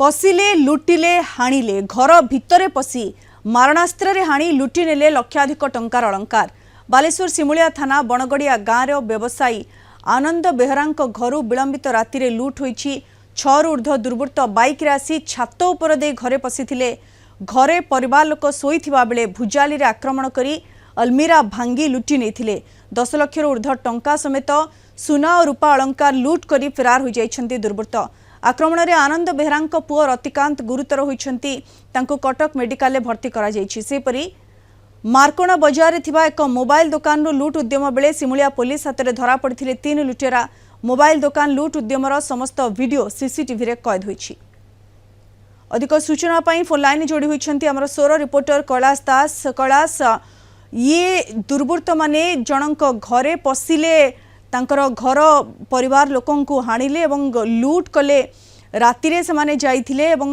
पशिले लुटिले हाणिले घर भितरे पशि मारणास्त्र हाणी लुटि नेले लक्षाधिक टंकार अलंकार। बालेश्वर सिमुलिया थाना बनगड़िया गाँव व्यवसायी आनंद बेहरा घर विलंबित राति लुट होईछि। 6 ରୁ ऊर्ध्व दुर्वृत्त बाइक आसी छात उपर दे घरे पशिथिले। घरे परिवार लोक शोइथिबा बेले भुजाली रे आक्रमण करी अलमीरा भांगी लुटि नेथिले। 10 लाख ରୁ ऊर्ध्व टंका समेत सुना और रूपा अलंकार लुट करी फरार हो जाइछन्ति दुर्वृत्त। आक्रमण रे आनंद बेहरा पुओ रतिकांत गुरुतर होइछन्ति। तांको कटक मेडिकल भर्ती करा जाइछि। सेपरि मार्कोणा बजार थिबा एक मोबाइल दुकान लुट उद्यम बेले सिमुलिया पुलिस हाथ में धरा पड़ते 3 लुटेरा। मोबाइल दुकान लुट उद्यमर समस्त वीडियो सीसीटीवी रे कैद होइछि। अधिक सूचना पाई फोन लाइन जोड़ी होइछन्ति हमर सोर रिपोर्टर कैलाश दास। कैलाश, ये दुर्वृत्त माने जनक घरे पशिले, तांकर घर परिवार लोकन को हाणिले एवं लुट कले। रातिरे से माने जाइथिले एवं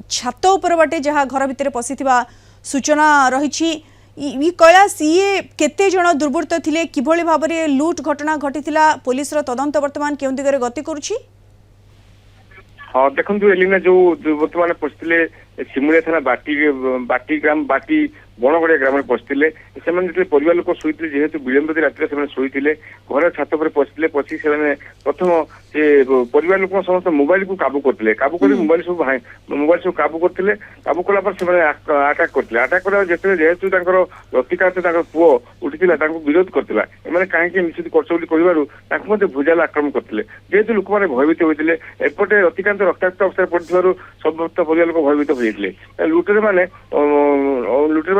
छात उपर बाटे जहाँ घर भितर पशिथिबा सूचना रही। कैलाश, ये केते जन दुर्वृत्त थिले, किभली भाबरे लुट घटना घटिथिला, पुलिस रो तदंत वर्तमान केउ दिगरे गति करूछि? हाँ देखु एलिना जो दुर्वृत्त माने पशिथिले सिमुलिया थाना बाटी ग्राम बाटी बनगड़िया ग्राम में पशिथिले। से परिवार लोक शोते जेहेतु विलंबित राति से शोते घर छात पर पशिथिले। पशि से प्रथम से परिवार लोक समस्त मोबाइल को काबू करते। काबू कर मोबाइल सब काबू करते। काबू कला से आटाक करते। आटाक कर जेहेतु रतिकांत पुओ उठीला विरोध करता। एम कहीं निश्चित कर भुजाल आक्रमण करते। जेहेतु लोक मैंने भयभीत होते एपटे रतिकांत रक्ताक्त अवस्था पड़े समस्त परिवार लोक भयभीत होते। लुटेर माने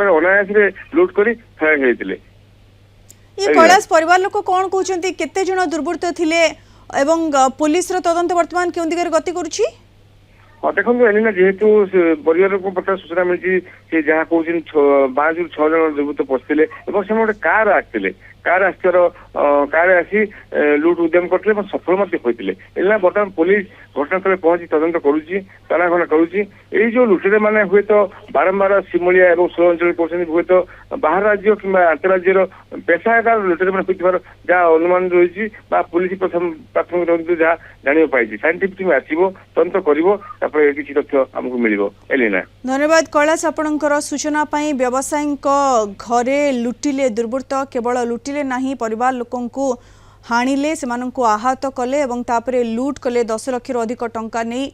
अनायास लुट कर फरार होते। कैलाश, परिवार लोक कौन कहते केते जन दुर्वृत्त थिले एवं पुलिस रो तदंत वर्तमान केउ दिगरे गति करूछि? हाँ देखो एलिना जेहेतु परिवार को पता सूचना मिली जहाँ कहते 5 ରୁ 6 जन दुर्वृत्त पशिथिले और से गोटे कार आसते। कार आसी लुट उद्यम करते सफल होते। एलिना बर्तमान पुलिस घटनास्थल पहुंची तदंत करुच्ची, तनाघना करुच्ची। यही जो लुटेरे मैंने हुए तो बारंबार सिमुलिया और सोल अंचल पहुंचती हुए तो बाहर राज्य कि आंतराज्यर पेशादार लुटेरे मैंने होर जहाँ अनुमान रही पुलिस प्रथम प्राथमिक तदंत जहाँ जाना पाई साइंटिफिक टीम आसो तदंत कर किसी तथ्य आमको मिल। एलिना धन्यवाद कैलाश आपणकर सूचना पाई। व्यवसायी घरे लुटिले दुर्वृत्त, केवल लुटिले नहीं परिवार लोकन को हाणिले, सेमानंको आहत कले एवं तापरे लुट कले। 10 लाख ରୁ अधिक टंका नहीं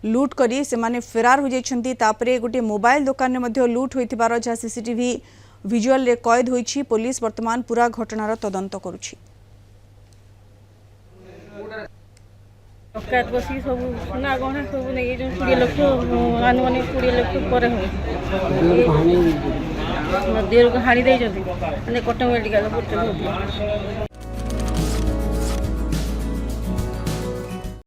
लुट करी सेमाने फरार हो जाइछन्ति। तापरे गोटे मोबाइल दुकान में मध्य लुट होइथिबार जहाँ सीसीटीवी विजुअल रे कैद होइछि। पुलिस वर्तमान पूरा घटनार तदंत करुछि। बसी सब सुना गहना सब नहीं 20 लाख आनुमानिक 20 लाख पर हो देर को हाणी दे कटक मेडिकल